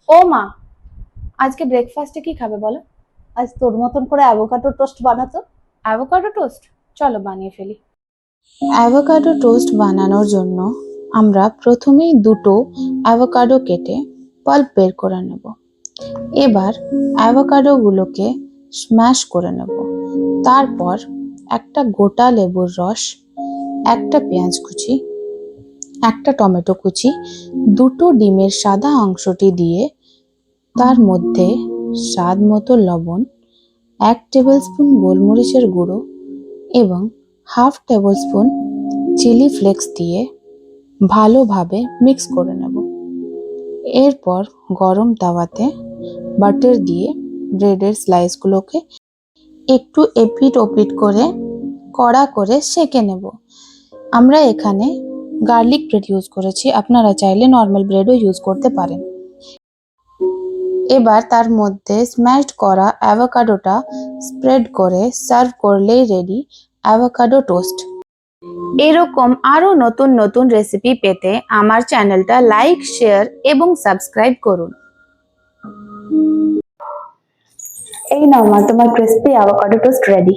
ও মা, আজকে ব্রেকফাস্টে কি খাবে বলো? আজ তোর মতন করে অ্যাভোকাডো টোস্ট বানাতো। অ্যাভোকাডো টোস্ট, চলো বানিয়ে ফেলি। অ্যাভোকাডো টোস্ট বানানোর জন্য আমরা প্রথমেই দুটো অ্যাভোকাডো কেটে পাল্প বের করে নেব। এবার অ্যাভোকাডোগুলোকে স্ম্যাশ করে নেব। তারপর একটা গোটা লেবুর রস, একটা পেঁয়াজ কুচি, একটা টমেটো কুচি, দুটো ডিমের সাদা অংশটি দিয়ে তার মধ্যে স্বাদ মতো লবণ, 1 টেবিল স্পুন গোলমরিচের গুঁড়ো এবং 1/2 টেবিল স্পুন চিলি ফ্লেক্স দিয়ে ভালোভাবে মিক্স করে নেব। এরপর গরম তাওয়াতে বাটার দিয়ে ব্রেডের স্লাইসগুলোকে একটু এপিট ওপিট করে কড়া করে সেঁকে নেব। আমরা এখানে গার্লিক ব্রেড ইউজ করেছি, আপনারা চাইলে নর্মাল ব্রেডও ইউজ করতে পারেন। এবার তার মধ্যে স্ম্যাশড করা অ্যাভোকাডোটা স্প্রেড করে সার্ভ করলেই রেডি অ্যাভোকাডো টোস্ট। এরকম আরো নতুন নতুন রেসিপি পেতে আমার চ্যানেলটা লাইক, শেয়ার এবং সাবস্ক্রাইব করুন। এই নাও মা, তোমার ক্রিসপি অ্যাভোকাডো টোস্ট রেডি।